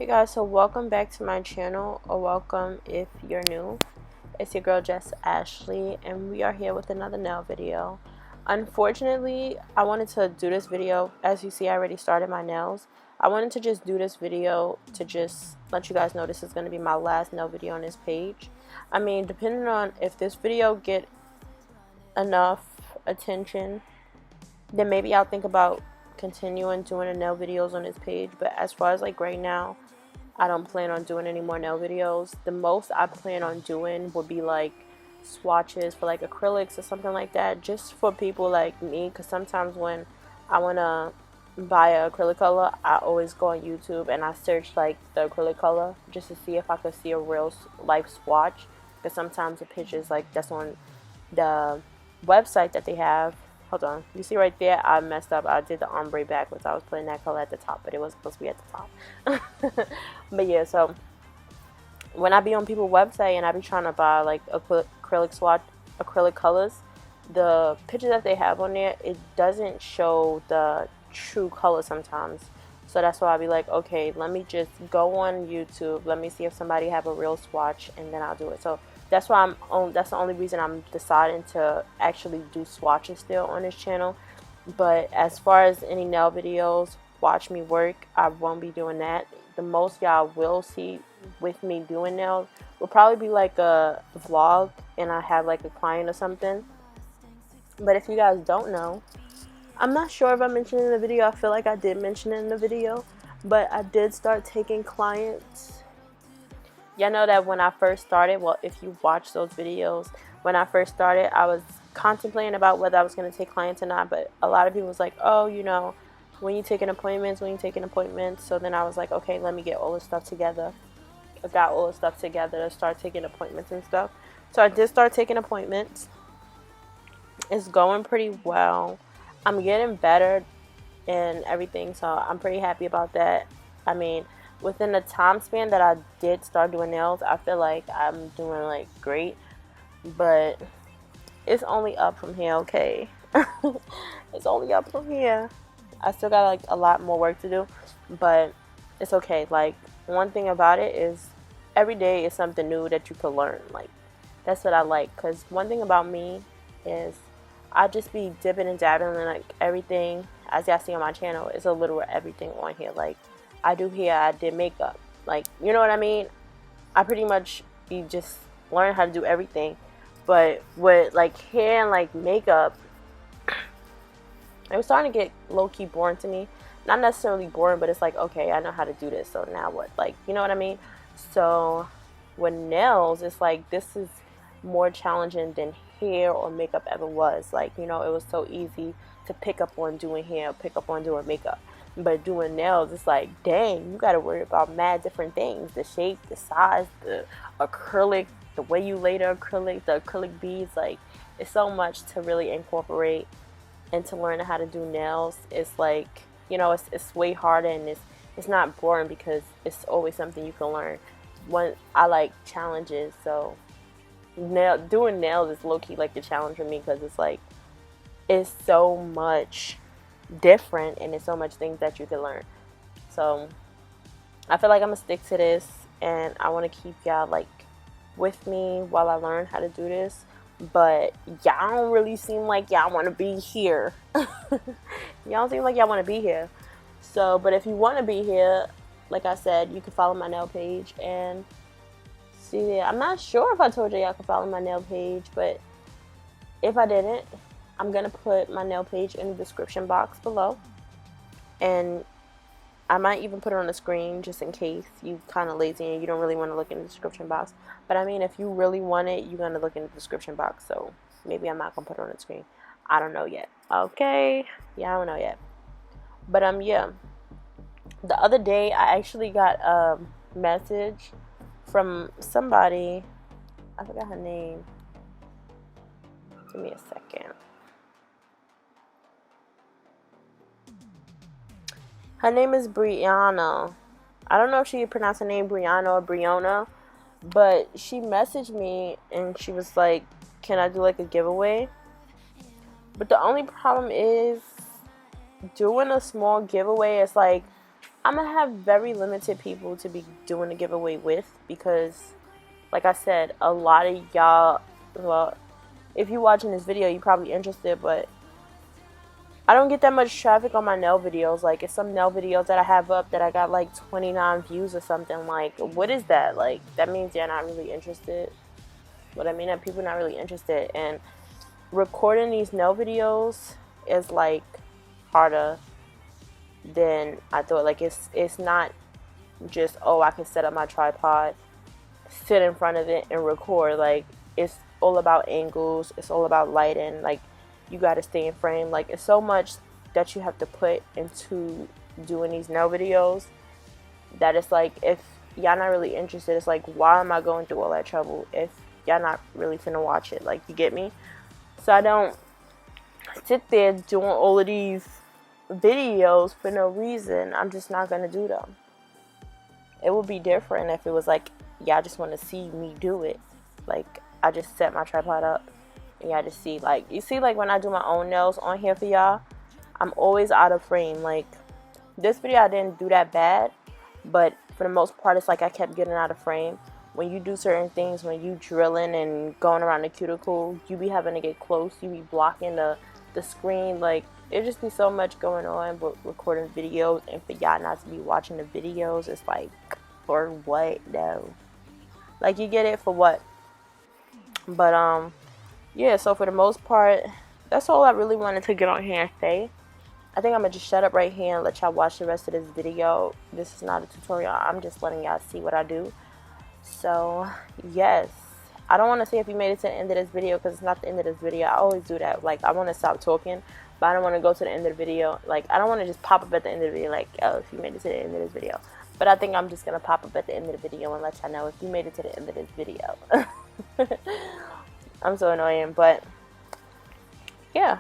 Hey guys, so welcome back to my channel, or welcome if you're new. It's your girl Jess Ashley, and we are here with another nail video. Unfortunately, I wanted to do this video. As you see, I already started my nails. I wanted to just do this video to just let you guys know this is going to be my last nail video on this page. I mean, depending on if this video get enough attention, then maybe I'll think about continuing doing the nail videos on this page. But as far as like right now, I don't plan on doing any more nail videos. The most I plan on doing would be like swatches for like acrylics or something like that, just for people like me, because sometimes when I want to buy an acrylic color, I always go on YouTube and I search like the acrylic color just to see if I could see a real life swatch, because sometimes the pictures like that's on the website that they have. Hold on, you see right there, I messed up. I did the ombre backwards. I was putting that color at the top, but it was supposed to be at the top. But yeah, so when I be on people's website and I be trying to buy like acrylic colors, the pictures that they have on there, it doesn't show the true color sometimes. So that's why I be like, okay, let me just go on YouTube, let me see if somebody have a real swatch, and then I'll do it. So that's why that's the only reason I'm deciding to actually do swatches still on this channel. But as far as any nail videos, watch me work, I won't be doing that. The most y'all will see with me doing nails will probably be like a vlog and I have like a client or something. But if you guys don't know, I'm not sure if I mentioned it in the video. I feel like I did mention it in the video, but I did start taking clients. Y'all know that when I first started, well, if you watch those videos, when I first started, I was contemplating about whether I was going to take clients or not, but a lot of people was like, oh, you know, when you taking appointments. So then I was like, okay, let me get all this stuff together. I got all this stuff together to start taking appointments and stuff. So I did start taking appointments. It's going pretty well. I'm getting better and everything, so I'm pretty happy about that. I mean, within the time span that I did start doing nails, I feel like I'm doing like great, but it's only up from here, okay? It's only up from here. I still got like a lot more work to do, but it's okay. Like, one thing about it is every day is something new that you could learn. Like, that's what I like, because one thing about me is I just be dipping and dabbing in like everything. As y'all see on my channel, it's a little of everything on here. Like, I do hair, I did makeup, like, you know what I mean? I pretty much be just learning how to do everything. But with like hair and like makeup, it was starting to get low-key boring to me. Not necessarily boring, but it's like, okay, I know how to do this, so now what? Like, you know what I mean? So with nails, it's like this is more challenging than hair or makeup ever was. Like, you know, it was so easy to pick up on doing hair, pick up on doing makeup. But doing nails, it's like, dang, you got to worry about mad different things. The shape, the size, the acrylic, the way you lay the acrylic beads. Like, it's so much to really incorporate into learning how to do nails. It's like, you know, it's way harder, and it's not boring because it's always something you can learn. I like challenges, so doing nails is low-key like the challenge for me, because it's like, it's so much different and it's so much things that you can learn. So I feel like I'm gonna stick to this, and I want to keep y'all like with me while I learn how to do this. But y'all don't really seem like y'all want to be here. Y'all don't seem like y'all want to be here. So, but if you want to be here, like I said, you can follow my nail page and see there. I'm not sure if I told y'all can follow my nail page, but if I didn't, I'm going to put my nail page in the description box below. And I might even put it on the screen just in case you kind of lazy and you don't really want to look in the description box. But I mean, if you really want it, you're going to look in the description box. So maybe I'm not going to put it on the screen. I don't know yet. Okay? Yeah, I don't know yet. But yeah. The other day, I actually got a message from somebody. I forgot her name. Give me a second. Her name is Brianna. I don't know if she pronounced her name Brianna or Brianna, but she messaged me and she was like, can I do like a giveaway? But the only problem is doing a small giveaway is like I'm gonna have very limited people to be doing a giveaway with, because like I said, a lot of y'all, well, if you're watching this video, you're probably interested, but I don't get that much traffic on my nail videos. Like, it's some nail videos that I have up that I got like 29 views or something. Like, what is that? Like, that means you're not really interested. What I mean, that people are not really interested. And recording these nail videos is like harder than I thought. Like, it's not just, oh, I can set up my tripod, sit in front of it, and record. Like, it's all about angles. It's all about lighting. Like, you got to stay in frame. Like, it's so much that you have to put into doing these nail videos that it's like, if y'all not really interested, it's like, why am I going through all that trouble if y'all not really finna watch it? Like, you get me? So I don't sit there doing all of these videos for no reason. I'm just not gonna do them. It would be different if it was like, y'all just want to see me do it. Like, I just set my tripod up and y'all just see. Like, you see, like when I do my own nails on here for y'all, I'm always out of frame. Like, this video I didn't do that bad, but for the most part it's like I kept getting out of frame. When you do certain things, when you drilling and going around the cuticle, you be having to get close, you be blocking the screen. Like, it just be so much going on with recording videos, and for y'all not to be watching the videos, it's like, for what though? Like, you get it for what? But yeah, so for the most part, that's all I really wanted to get on here and say. I think I'm gonna just shut up right here and let y'all watch the rest of this video. This is not a tutorial, I'm just letting y'all see what I do. So yes, I don't want to say if you made it to the end of this video, because it's not the end of this video. I always do that. Like, I want to stop talking, but I don't want to go to the end of the video. Like, I don't want to just pop up at the end of the video like, oh, if you made it to the end of this video. But I think I'm just gonna pop up at the end of the video and let y'all know if you made it to the end of this video. I'm so annoying, but yeah.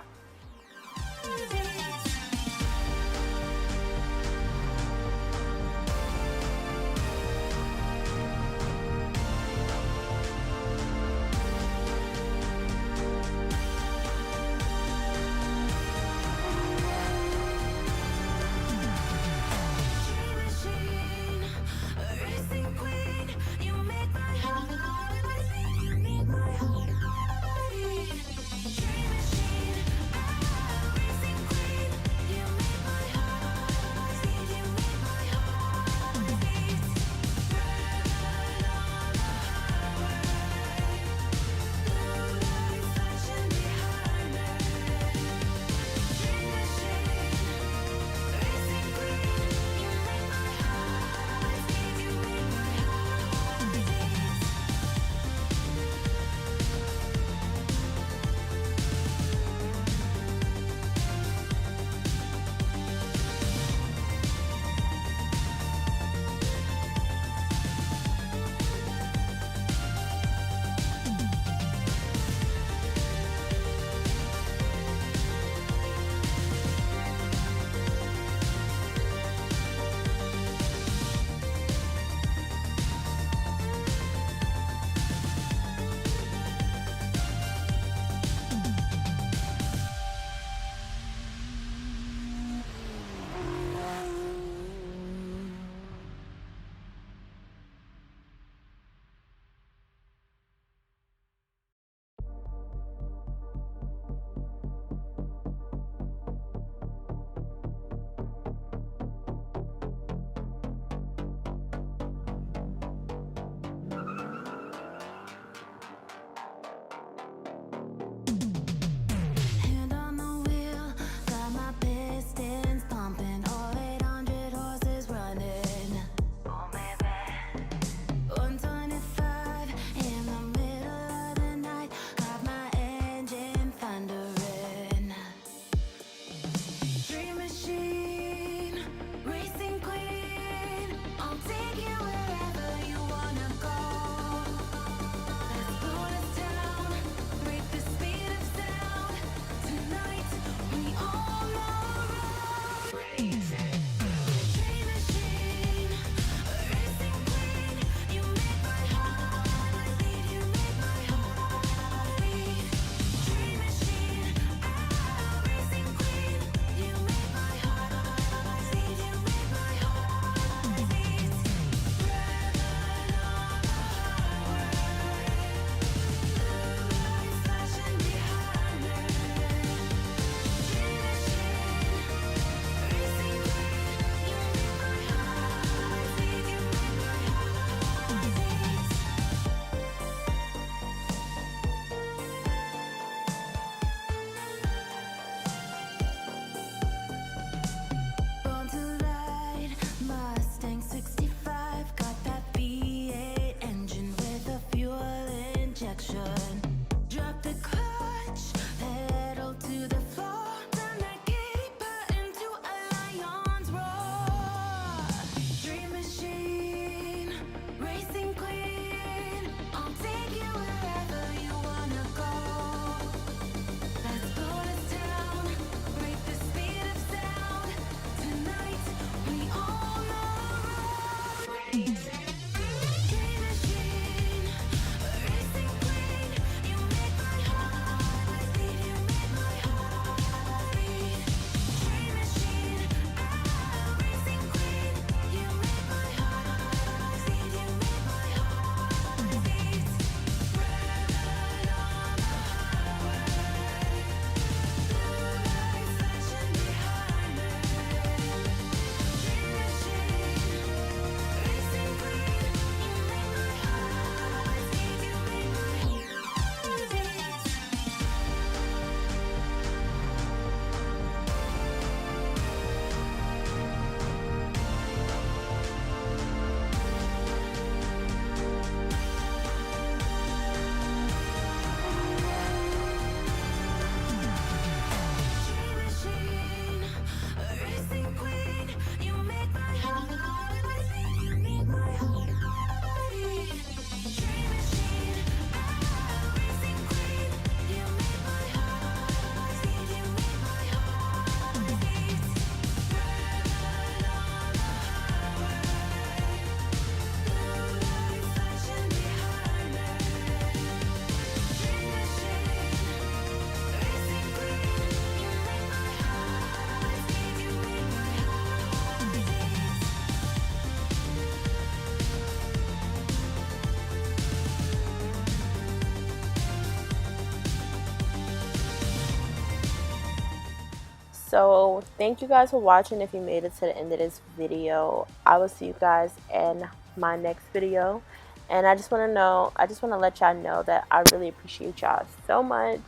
So thank you guys for watching. If you made it to the end of this video, I will see you guys in my next video. And I just want to let y'all know that I really appreciate y'all so much.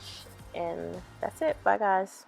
And that's it. Bye guys.